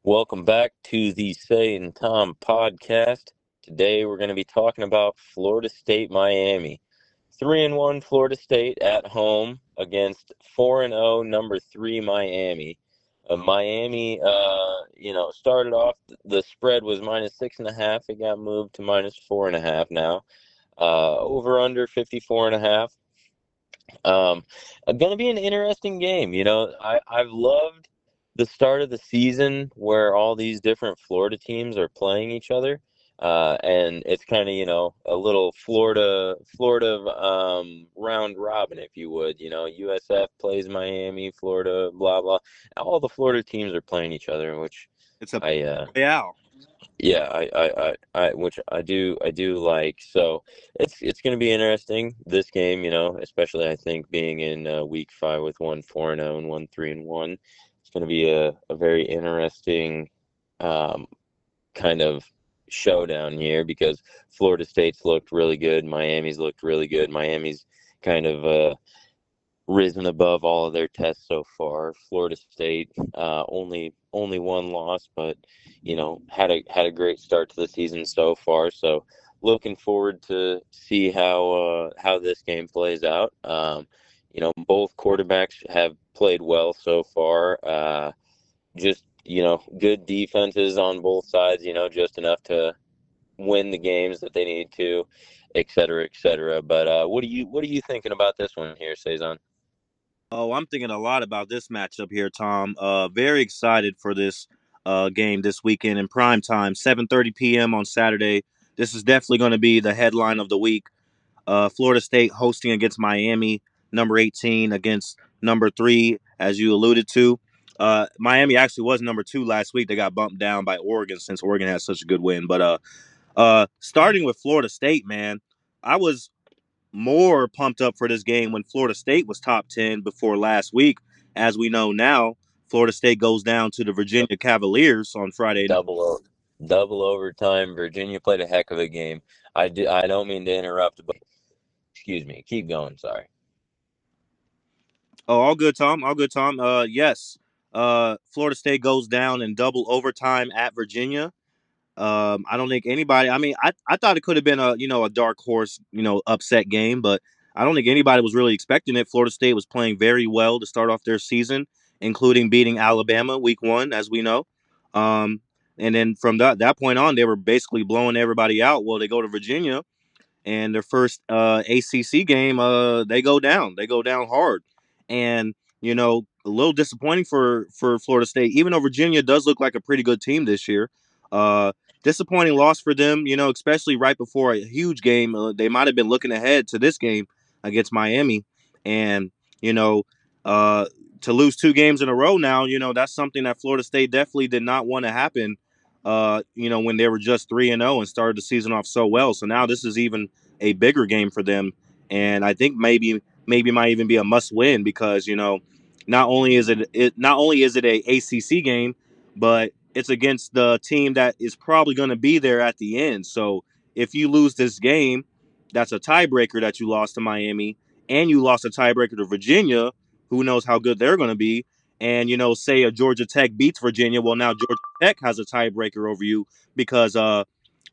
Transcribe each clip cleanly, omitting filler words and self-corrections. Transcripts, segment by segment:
Welcome back to the Say and Tom podcast. Today we're going to be talking about Florida State Miami. 3-1 Florida State at home against 4-0 number 3 Miami. Miami, started off, the spread was -6.5. It got moved to -4.5 now. Over under 54.5. Going to be an interesting game. I've loved the start of the season where all these different Florida teams are playing each other. And it's kind of, a little Florida round robin, if you would. USF plays Miami, Florida, blah, blah. All the Florida teams are playing each other, which It's a I royale. yeah, which I do like. So it's going to be interesting this game, especially I think being in week 5 with 1-4-0 and 1-3-1. It's going to be a very interesting um, kind of showdown here because Florida State's looked really good, Miami's looked really good. Miami's kind of risen above all of their tests so far. Florida State only one loss, but had a great start to the season so far. So looking forward to see how this game plays out. Both quarterbacks have played well so far. Just good defenses on both sides. Just enough to win the games that they need to, et cetera, et cetera. But what are you thinking about this one here, Cezanne? Oh, I'm thinking a lot about this matchup here, Tom. Very excited for this game this weekend in prime time, 7:30 p.m. on Saturday. This is definitely going to be the headline of the week. Florida State hosting against Miami, number 18 against number 3, as you alluded to. Miami actually was number 2 last week. They got bumped down by Oregon since Oregon had such a good win. But starting with Florida State, man, I was more pumped up for this game when Florida State was top 10 before last week. As we know now, Florida State goes down to the Virginia Cavaliers on Friday night. Double overtime. Virginia played a heck of a game. I don't mean to interrupt, but excuse me. Keep going. Sorry. Oh, all good, Tom. All good, Tom. Yes. Florida State goes down in double overtime at Virginia. I don't think anybody. I mean, I thought it could have been a dark horse upset game, but I don't think anybody was really expecting it. Florida State was playing very well to start off their season, including beating Alabama week 1, as we know. Um, and then from that point on, they were basically blowing everybody out. Well, they go to Virginia, and their first ACC game, they go down. They go down hard, and a little disappointing for Florida State. Even though Virginia does look like a pretty good team this year, uh, disappointing loss for them. Especially right before a huge game. They might have been looking ahead to this game against Miami, and you know, uh, to lose 2 games in a row now, that's something that Florida State definitely did not want to happen. When they were just 3-0 and started the season off so well. So now this is even a bigger game for them, and I think maybe might even be a must win because not only is it a ACC game, but it's against the team that is probably going to be there at the end. So if you lose this game, that's a tiebreaker that you lost to Miami, and you lost a tiebreaker to Virginia. Who knows how good they're going to be? And say a Georgia Tech beats Virginia, well now Georgia Tech has a tiebreaker over you because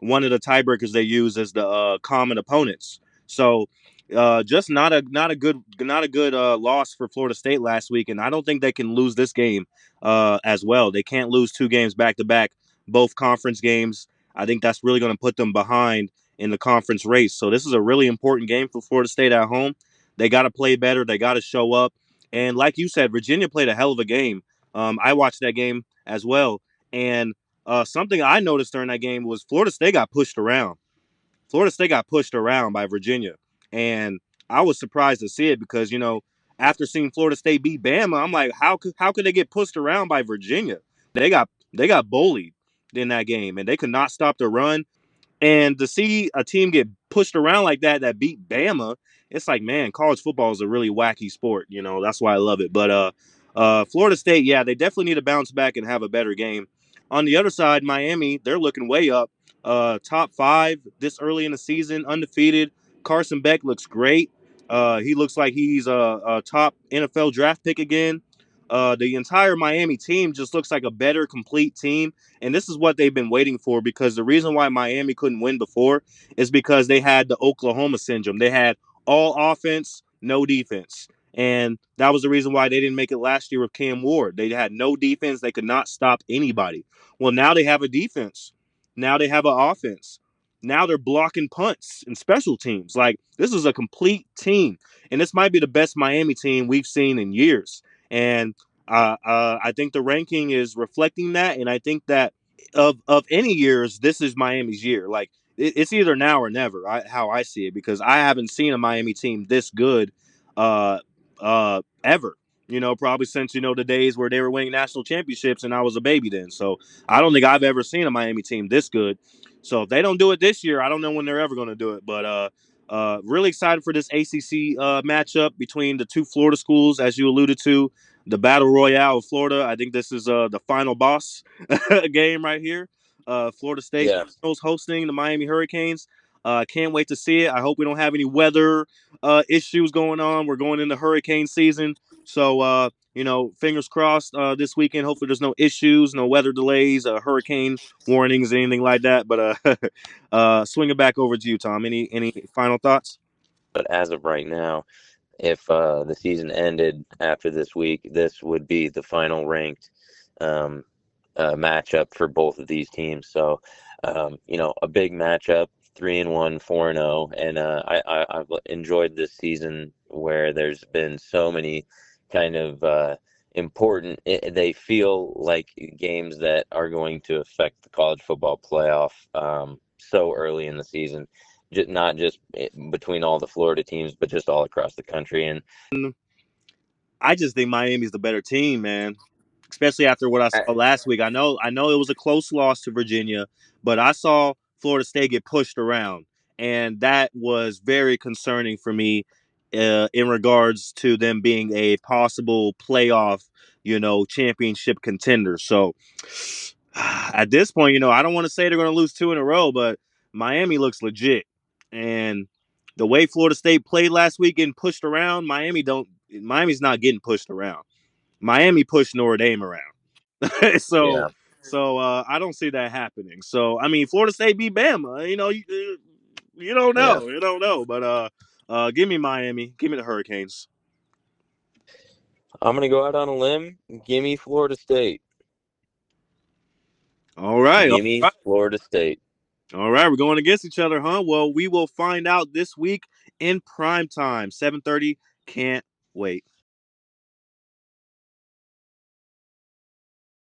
one of the tiebreakers they use is the common opponents. So just not a good loss for Florida State last week, and I don't think they can lose this game as well. They can't lose 2 games back to back, both conference games. I think that's really going to put them behind in the conference race. So this is a really important game for Florida State at home. They got to play better. They got to show up. And like you said, Virginia played a hell of a game. I watched that game as well, and something I noticed during that game was Florida State got pushed around. Florida State got pushed around by Virginia, and I was surprised to see it because after seeing Florida State beat Bama, I'm like, how could they get pushed around by Virginia? They got bullied in that game, and they could not stop the run. And to see a team get pushed around like that beat Bama, it's like, man, college football is a really wacky sport. That's why I love it. But Florida State, yeah, they definitely need to bounce back and have a better game. On the other side, Miami, they're looking way up. Top 5 this early in the season, undefeated. Carson Beck looks great. He looks like he's a top NFL draft pick again. the entire Miami team just looks like a better complete team. And this is what they've been waiting for, because the reason why Miami couldn't win before is because they had the Oklahoma syndrome. They had all offense, no defense. And that was the reason why they didn't make it last year with Cam Ward. They had no defense. They could not stop anybody. Well, now they have a defense. Now they have an offense. Now they're blocking punts and special teams. Like, this is a complete team. And this might be the best Miami team we've seen in years. And I think the ranking is reflecting that. And I think that of any years, this is Miami's year. Like, it's either now or never, how I see it, because I haven't seen a Miami team this good ever. Probably since, the days where they were winning national championships and I was a baby then. So I don't think I've ever seen a Miami team this good. So if they don't do it this year, I don't know when they're ever going to do it. But really excited for this ACC matchup between the two Florida schools, as you alluded to, the Battle Royale of Florida. I think this is the final boss game right here. Florida State Yeah. hosting the Miami Hurricanes. Can't wait to see it. I hope we don't have any weather issues going on. We're going into hurricane season. So, fingers crossed this weekend. Hopefully there's no issues, no weather delays, hurricane warnings, anything like that. But swing it back over to you, Tom. Any final thoughts? But as of right now, if the season ended after this week, this would be the final ranked um, matchup for both of these teams. So, a big matchup, 3-1, 4-0, and I've enjoyed this season where there's been so many kind of important. They feel like games that are going to affect the college football playoff so early in the season. Not just between all the Florida teams, but just all across the country. And I just think Miami's the better team, man. Especially after what I I, saw last week. I know it was a close loss to Virginia, but I saw Florida State get pushed around, and that was very concerning for me in regards to them being a possible playoff, championship contender. So at this point, I don't want to say they're going to lose two in a row, but Miami looks legit, and the way Florida State played last week, getting pushed around, Miami's not getting pushed around. Miami pushed Notre Dame around. so yeah, so I don't see that happening. So I mean, Florida State beat Bama. You don't yeah. know. You don't know. But give me Miami. Give me the Hurricanes. I'm gonna go out on a limb. Give me Florida State. All right. All Give me right. Florida State. All right. We're going against each other, huh? Well, we will find out this week in prime time, 7:30. Can't wait.